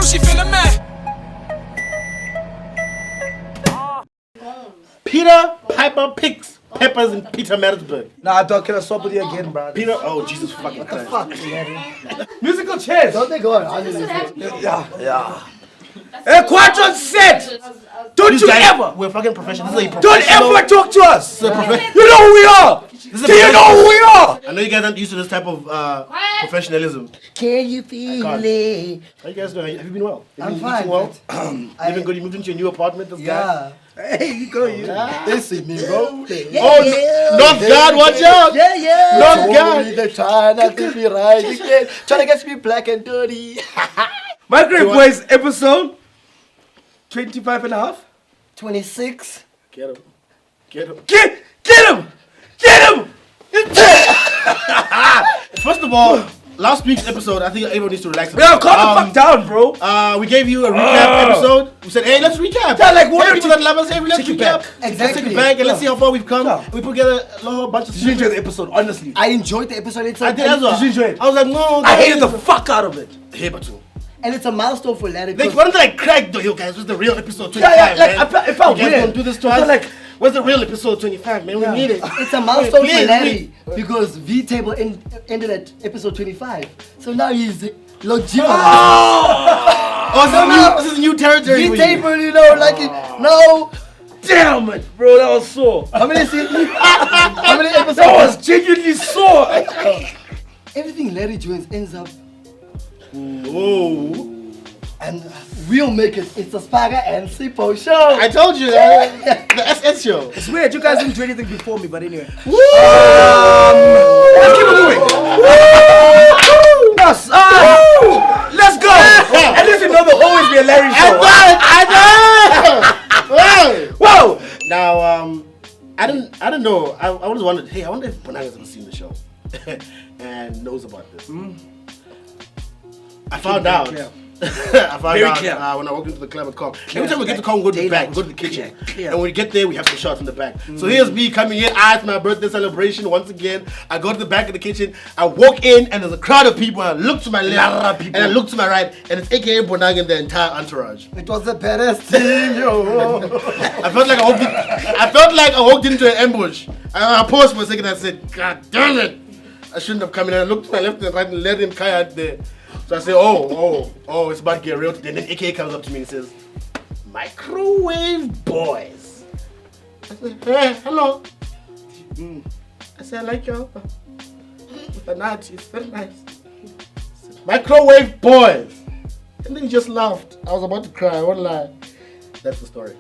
so she feeling mad. Peter Piper picks peppers in Peter Maritzburg. Nah, dog, can I swap with you again, bro? Peter, oh Jesus fucking Christ. Fuck, musical chairs. Don't they go on? Yeah. Hey, Quadron said, don't you ever. We're fucking professional. This is a Don't professional. ever talk to us. You know who we are. Do you know who we are? I know you guys aren't used to this type of professionalism. Can you feel it? How you guys doing? Have you been well? Have I'm you fine. eating well? Living good? You moved into your new apartment this guy? Yeah. Hey, you go, you. They see me, bro. Oh, North God, watch out! Yeah. North God! They're trying not to be right again. Trying to get me black and dirty. My Great Boys episode 25 and a half. 26. Get him. Get him. Get him! Get him! First of all, last week's episode, I think everyone needs to relax. Yo, calm the fuck down, bro. We gave you a recap episode. We said, hey, let's recap. Yeah, like, what? Hey, people that love us, hey, let's Take it recap. back. Let's Exactly. take it back and let's see how far we've come. Yeah. We put together a whole bunch of Did you enjoy the episode, honestly? I enjoyed the episode. It's I did as well. Did you enjoy it? I was like, no. I hated the fuck out of it. Hey, but too. And it's a milestone for Larry. Like, why don't I crack though, yo guys? What's the real episode 25, Yeah, like, man? I felt You guys weird. don't do this to I us? felt like, what's the real episode 25, man? We need it. It's a milestone Please, for Larry because V Table ended at episode 25. So now he's Lojima. Oh, this is new territory for V you. Table, you know, like no. damn it, bro, that was sore. How many episodes? That was genuinely sore. Everything Larry joins ends up, Whoa. and we'll make it. It's a Spaga and Sipo show. I told you, the SS show. It's weird, you guys didn't do anything before me, but anyway. Woo! Let's keep it moving. Yes, let's go. At least you know there'll always be a Larry show. I know. Whoa. Now, I don't know. I always wondered, hey, I wonder if Bonanga's ever seen the show and knows about this. I found out. I found out when I walked into the club at Com. Every time we get to Com, we go to the back, we go to the kitchen. And when we get there, we have to shot from the back. So here's me coming in at my birthday celebration once again. I go to the back of the kitchen, I walk in, and there's a crowd of people. I look to my left, and I look to my right, and it's AKA Bonanga and the entire entourage. It was the best team, yo. I felt like I walked into an ambush. I paused for a second and I said, God damn it! I shouldn't have come in. And I looked to my left and right and let him kaya out there. So I say, oh, it's about to get real today. And then AK comes up to me and says, Microwave Boys. I said, hey, hello. I said, I like you. With the nut, it's very nice. Said, Microwave Boys. And then he just laughed. I was about to cry, I won't lie. That's the story.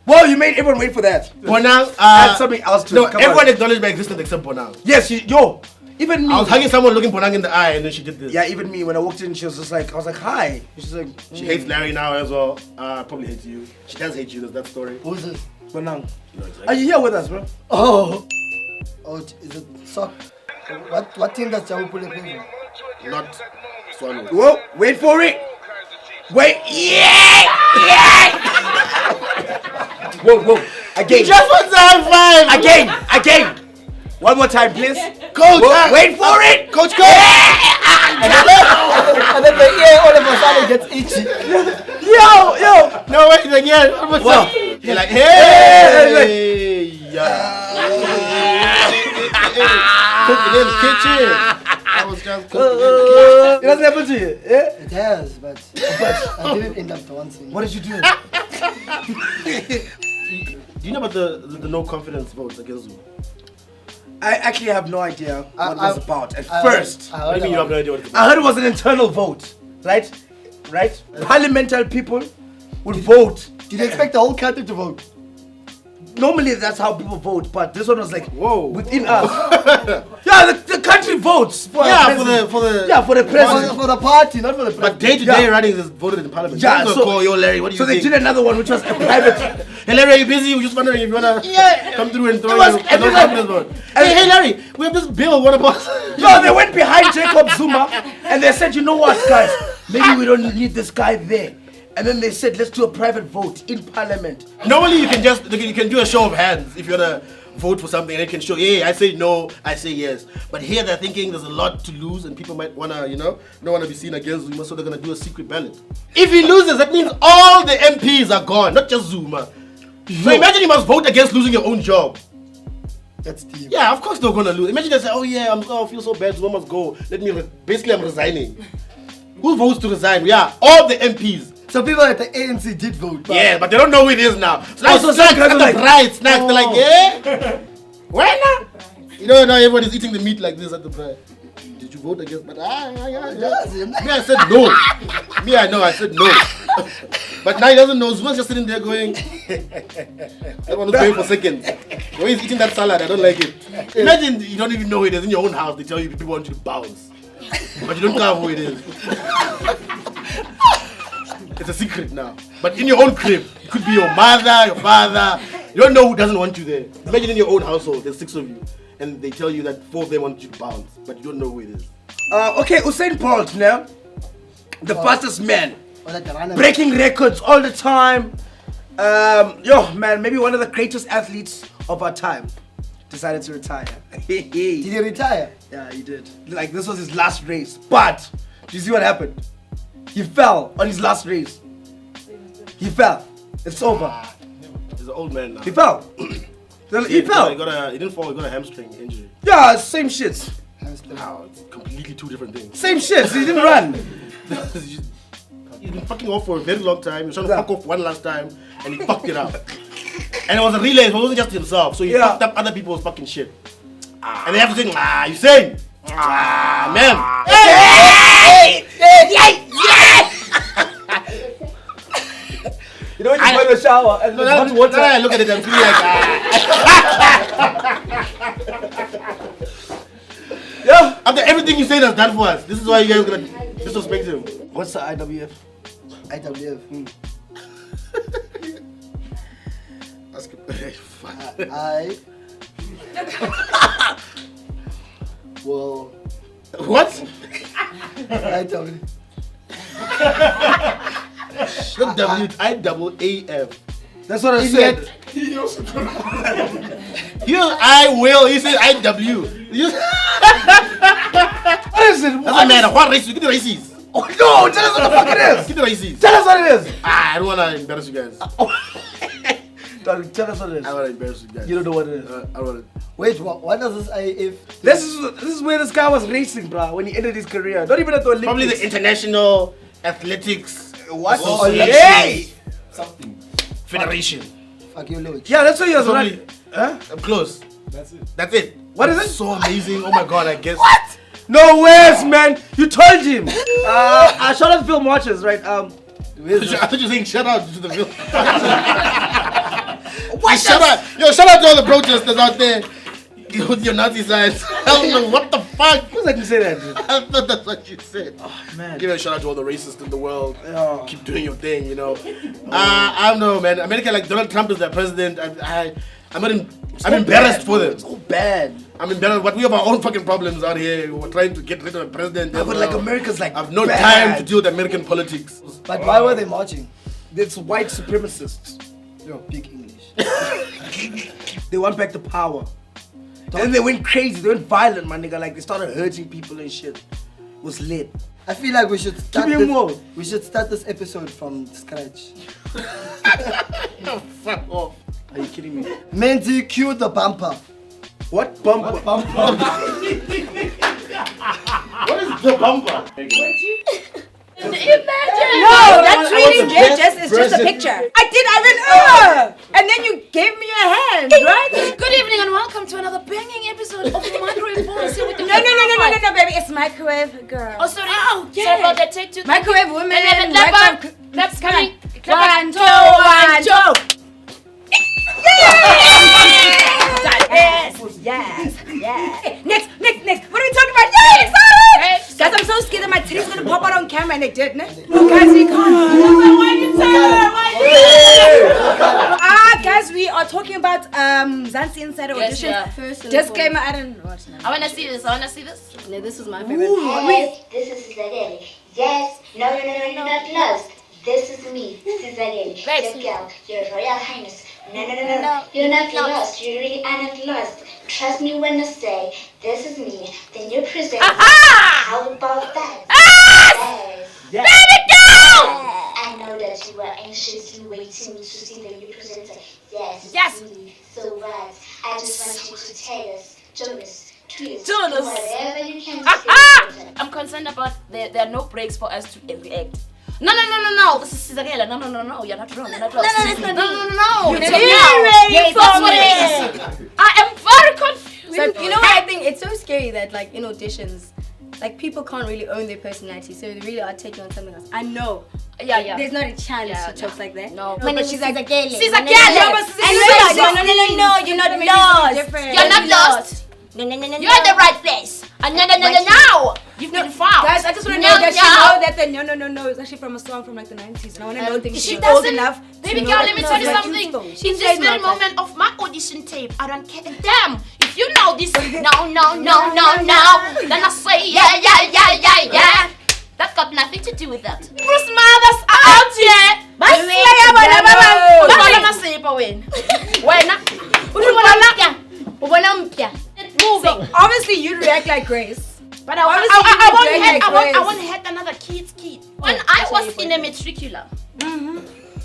Well, you made everyone wait for that. Bonang, Add something else to no, it. Come everyone on. acknowledged my existence except Bonang. Yes, yo. Even me. I was hugging someone looking Bonang in the eye and then she did this. Yeah, even me. When I walked in, she was just like, I was like, hi. She's like, She hates Larry now as well. Probably hates you. She does hate you, there's that story. Who's this? Bonang. You know exactly. Are you here with us, bro? Oh, is it sock? What team does Jawupule play for? Not Swallow. Whoa, wait for it. Wait, Whoa. Again. Just wants to high five! Again. One more time, please. Coach! Whoa, wait for it. Coach, go! And then the ear all of a sudden gets itchy. Yo. No, wait, again. Wow. You're like, hey! Cooking in the kitchen. I was just cooking in the It doesn't happen to you, yeah? It has, but I didn't end up dancing. What did you do? kitchen. Do you know about the no confidence votes against Zuma? I actually have no idea what it was about at I first. What do you mean you have no idea what it's about? I heard it was an internal vote, right? Parliamentary people would vote. Did you expect the whole country to vote? Normally that's how people vote, but this one was like, Whoa. within us. Yeah, the country votes for For the president. For the party, not for the But president. day-to-day runnings is voted in parliament. Yeah, So call yo Larry, what do you So think? they did another one which was a private. Hey Larry, are you busy? We're just wondering if you wanna come through and throw It was your no everyone- confidence vote. Hey Larry, we have this bill, what about No, they went behind Jacob Zuma and they said, you know what, guys, maybe we don't need this guy there. And then they said, let's do a private vote in parliament. Normally you can do a show of hands if you wanna vote for something and it can show, hey, I say no, I say yes. But here they're thinking there's a lot to lose and people might wanna, don't wanna be seen against Zuma, so they're gonna do a secret ballot. If he loses, that means all the MPs are gone, not just Zuma. So imagine you must vote against losing your own job. That's deep. Yeah, of course they're gonna lose. Imagine they say, oh yeah, I feel so bad, Zuma must go. Basically I'm resigning. Who votes to resign? Yeah, all the MPs. So people at the ANC did vote. But Yeah, but they don't know who it is now. So now so snacks some at guys the are bride snacks. They're like, yeah? Why not? Now everybody's eating the meat like this at the bride. Did you vote against? But Me, I said no. I said no. But now he doesn't know. Zuma's just sitting there going, everyone was going for seconds. The way he's eating that salad, I don't like it. Imagine you don't even know who it is in your own house. They tell you people want you to bounce. But you don't know who it is. It's a secret now. But in your own crib, it could be your mother, your father. You don't know who doesn't want you there. Imagine in your own household, there's 6 of you. And they tell you that 4 of them want you to bounce. But you don't know who it is. Okay, Usain Bolt now. The fastest man. or like the runner. Breaking records all the time. Man, maybe one of the greatest athletes of our time decided to retire. Did he retire? Yeah, he did. Like, this was his last race. But, do you see what happened? He fell on his last race. He fell. It's over. He's an old man now. He fell. He fell. He didn't fall, he got a hamstring injury. Yeah, same shit. Wow, it's completely 2 different things. Same shit. He didn't run. He's been fucking off for a very long time. He was trying to fuck off one last time and he fucked it up. And it was a relay, it wasn't just himself. So he fucked up other people's fucking shit. And they have to sing, Usain! Man! You know when you go in the shower and there's hot water? I look at it and feel like, Yeah. after everything Usain has done for us, this is why you guys are gonna disrespect him. What's the IWF? IWF. Ask him. Fuck. Well, What? IWF. Not W, it's IAAF. That's what I said. I will, he said IW. What is it? Doesn't matter, what race? Get the races. Oh no, tell us what the fuck it is. Get the races. Tell us what it is. I don't wanna embarrass you guys. Darling, tell us what it is. I don't wanna embarrass you guys. You don't know what it is. I don't wanna. Wait, what does this IAF? This is where this guy was racing, bro, when he ended his career. Not even at the Olympics. Probably the International Athletics What? Association. Yay! Something. Federation. Fuck you, Louis. Yeah, that's why he was Probably. running. Huh? I'm close. That's it. That's it. What is it? So amazing. Oh my god, I guess. What? No ways, man. You told him. Shout out to film watchers, right? I thought you were saying shout out to the film. What? Shout out to all the protesters out there with your Nazi signs. I don't know what the fuck. Who's like to say that? I thought that's what you said. Oh, man. Give a shout out to all the racists in the world. Yeah. Keep doing your thing, you know. I don't know, man. America, like Donald Trump is their president. I'm embarrassed for them. It's so bad. I'm embarrassed, but we have our own fucking problems out here. We're trying to get rid of a president. But like America's like I have no bad. time to deal with American politics. But why were they marching? It's white supremacists. Yo, speak English. They want back the power. And then they went crazy. They went violent, my nigga. Like they started hurting people and shit. It was lit. I feel like we should start Give me more. We should start this episode from scratch. Fuck off. Are you kidding me? Menzi, cue the bumper. What bumper? What is the bumper? Imagine! No, that's really it's just a picture. I went, and then you gave me a hand, right? Good evening and welcome to another banging episode of Microwave Policy with the No, baby, it's microwave girl. Oh, sorry. Oh, yeah. Sorry about that. Take 2. Microwave women. That's coming. 1, 2, 1, 2. Yes. Next. What are we talking about? Yay, excited! Guys, I'm so scared that my titties gonna pop out on camera, and they did, ne? Guys, we can't. Guys, we are talking about Mzansi inside Audition. Yes, first Disclaimer, I don't know. I wanna see this. No, this is my favorite. Yes, this is Cesarelli. Yes, no, you're not lost. This is me, Cesarelli, Babes. the girl, your Royal Highness, No. You're not lost. You really are not lost. Trust me when I say this is me. Then you present. How about that? Yes. Baby girl! I know that you are anxiously waiting to see the new presenter. Yes. Yes. Really. So what? I just want you to tell us, Jonas, tweet, Jonas. whatever you can to say. I'm concerned about there are no breaks for us to react. No. This is Cinderella. No. You're not wrong. You're not wrong. No. You're It's very now. Yes, that's what it confident. is. I am very confused. So, you know what I think? It's so scary that like in auditions, like people can't really own their personality, so they really are taking on something else. I know. Yeah. There's not a chance Yeah, she talks like that. No. But she's like, She's a No, girl. you're not lost. You're not lost. No. You're at the right place. No. You've been found. Guys, I just want to know that she know that the no is actually from a song from like the 90s. And I want to know things She she's old doesn't. enough. Baby to girl, know let me that tell you it's something. useful. In She this says very not that. moment of my audition tape, I don't care a damn. If you know this, no, then I say yeah. That got nothing to do with that. Bruce mothers are out here. So obviously you react like Grace. But Obviously, I won't hate another kid. When I was in a matricular,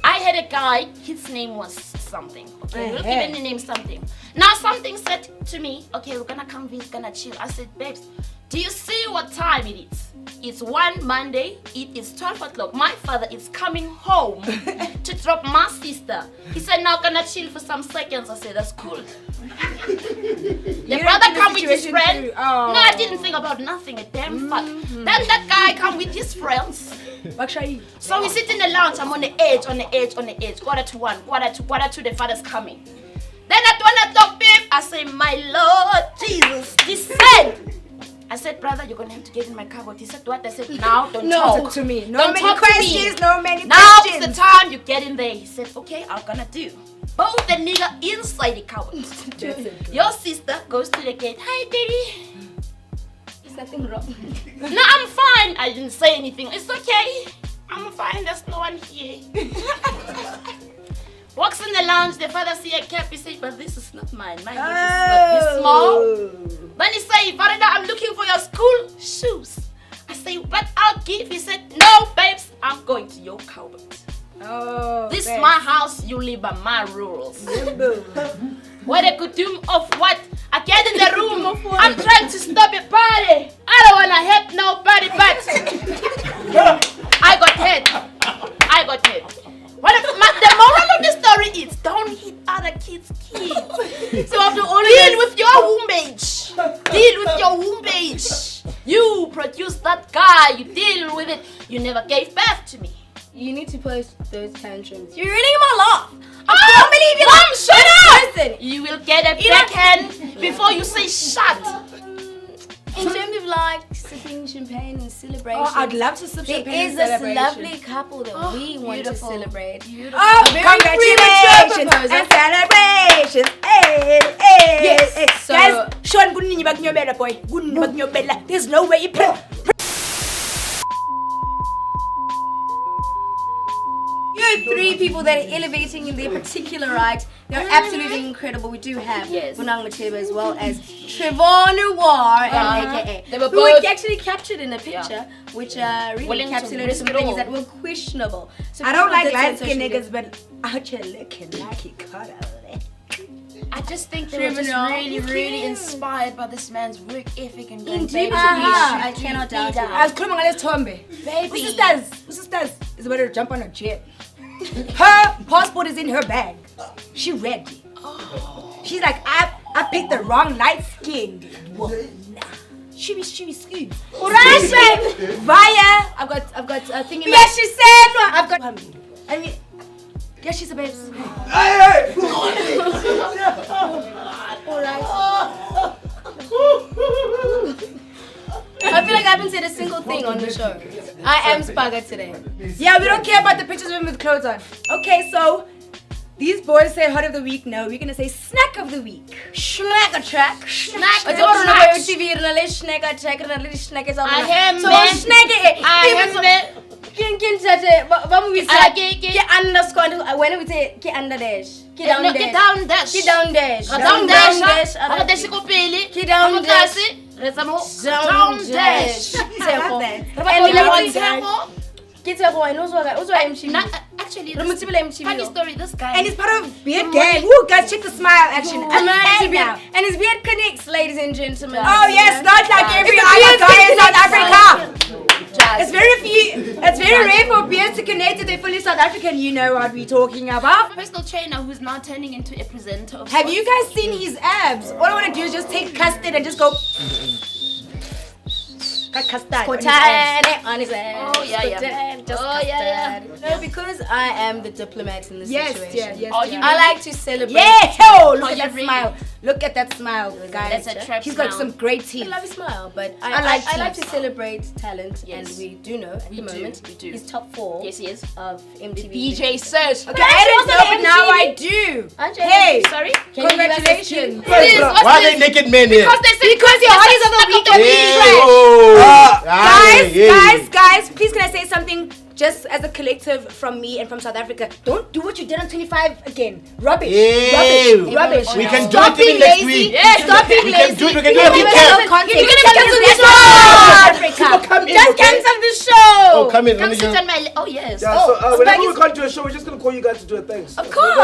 I had a guy, his name was something. Okay, we'll give the name something. Now something said to me, okay, we're gonna come, we're gonna chill. I said, babes, do you see what time it is? It's one Monday, it is 12 o'clock. My father is coming home to drop my sister. He said, now gonna chill for some seconds. I said, that's cool. The brother come with his friend. Oh. No, I didn't think about nothing, a damn fuck. Then that guy come with his friends. So we sit in the lounge, I'm on the edge. Quarter to one, quarter to the father's coming. Then at 1 o'clock, babe, I say, my Lord Jesus, descend. I said, brother, you're gonna have to get in my cupboard. He said, what? I said, now don't talk to me. Don't many talk questions, to me. no many Now questions. is the time you get in there. He said, okay, I'm gonna do. Both the nigga inside the cupboard. Your sister goes to the gate. Hi, baby. Is nothing wrong? No, I'm fine. I didn't say anything. It's okay. I'm fine. There's no one here. Walks in the lounge. The father see a cap. He said, but this is not mine. My head is not this small. Then he say, Farida, I'm looking for your school shoes. I say, but I'll give. He said, no, babes. I'm going to your cupboard. Oh, This is my house. You live by my rules. What a good doom of what? I get in the room. I'm trying to stop a party. I don't want to hurt nobody, but I got hurt. The moral of the story is don't hit other kids' kids. So after all, deal with your womb age. You produced that guy. You deal with it. You never gave birth to me. You need to post those tantrums. You're ruining my life. I can't believe you Mom, shut up! person. You will get a backhand before you say shut. In terms of like sipping champagne and celebration, I'd love to sip there champagne is and this celebration. lovely couple that we want to beautiful. celebrate. Oh, Very congratulations premature and celebrations. Hey. Yes. So- Guys, Sean, good news about your bella boy. Good news about your bella. There's no way you play. You have three people that are elevating in their particular right. They're absolutely incredible. We do have Bonang Mateba as well as Trevor Noir and AKA. They were who we both- actually captured in a picture, which really Willing to encapsulated risk some it things all. that were questionable. So I don't people like did say light on skinned social niggas, but out here looking like he cut out. I just think they were just Criminal. really inspired by this man's work ethic and going Indeed, baby to I be cannot doubt it. I was coming on this Tombe. Baby. Sisters is about to jump on a jet. Her passport is in her bag. She ready. She's like, I picked the wrong light skinned woman. She be skin. Right, Via. I've got a thing in my. Yes, she said. I've got. I mean, yeah, she's a babe. I feel like I haven't said a single thing on the show. I am Spaga today. Yeah, we don't care about the pictures of him with clothes on. Okay, so these boys say hot of the week. No, we're gonna say snack of the week. Snack attack. Snack It's of about the to TV. Snack attack. Snack is I am so man. snack it. I am When we say ke under dash, ke down No, dash, get down dash. ke down dash, Down dash. Down dash ko pele. ke down dash, Down down dash. Actually, funny story. This guy. And it's part of Beard Gang. Woo, guys, check the smile action. And his beard connects, ladies and gentlemen. Oh yes, not like every other guy in South Africa. It's very rare for beards to connect if they're fully South African. You know what we're talking about. Personal trainer who's now turning into a presenter. Of Have you guys seen his abs? All I want to do is just take custard and just go. Got custard On his ass. Oh, yeah. No, because I am the diplomat in this situation. Yes. I like to celebrate. Yeah, look at you that really? smile. Look at that smile, guys. That's a trap He's got smile. some great I teeth. love his smile, but I I like like to teeth. celebrate talent, Yes. and we do know at the moment we do. he's top 4 Yes, he is. of MTV. DJ search. Okay, I didn't know, but now I do. Hey, Sorry. Congratulations. Why are they naked men here? Because your heart is on the weekend. Guys, please can I say something just as a collective from me and from South Africa? Don't do what you did on 25 again. Rubbish. Ew. Rubbish. We can do Stop it even being next lazy. week. Stop being We lazy. can do it. We can do a Give us recap. some content. You're gonna cancel this South show. Africa. Come in, Just okay? cancel the show. Oh, come in. Let Come me sit just... on my. Oh yes. Yeah, so whenever Spike we is- come to a show, we're just gonna call you guys to do a thanks. Of course.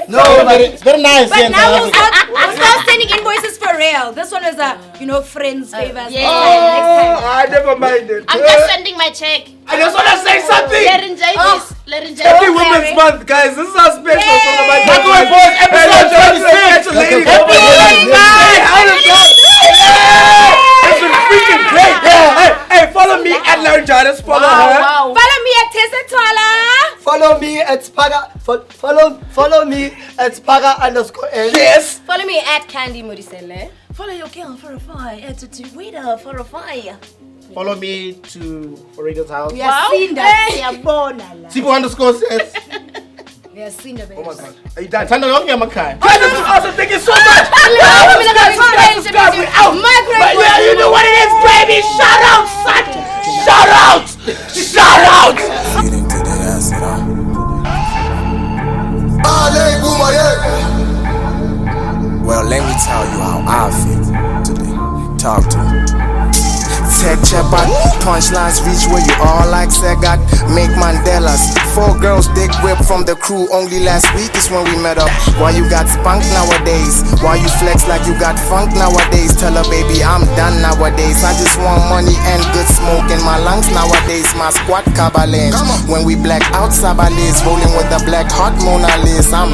No, it's very nice. But here in now South Africa. we'll start sending invoices for real. This one is a, friends favors. yeah. I never minded. I'm just sending my check. I just wanna say something. Let him enjoy this. Let him enjoy Happy this. Women's Month, guys. This is our special song about Back away, boys. Episode 26. ladies. Happy Women's Month. It's been freaking great. Hey, follow me at Larry Jarvis. Follow her. Wow. Follow me at Tessa Twala. Follow me at follow me at Spaga_L. Yes. Follow me at Candy Modisele. Follow your girl for a fire. To Twitter for a fire. Follow me to Regan's house. We have seen that. Sipo_ says. We have seen that. Oh my God. Are you done? Tanda yonke emakhaya. Guys, this is awesome. Thank you so much. Subscribe, We're out. But yeah, you know what it is, baby. Shout out, son. Shout out. Shout out. Feeding to the acid, Well, let me tell you how I feel today. Talk to me. Tech Chepat, punchlines reach where you all like Segat. Make Mandelas. 4 girls dick whip from the crew. Only last week is when we met up. Why you got spunk nowadays? Why you flex like you got funk nowadays? Tell her baby I'm done nowadays. I just want money and good smoke in my lungs nowadays. My squad cabalins. When we black out Sabales, rolling with the black hot Mona Lisa. I'm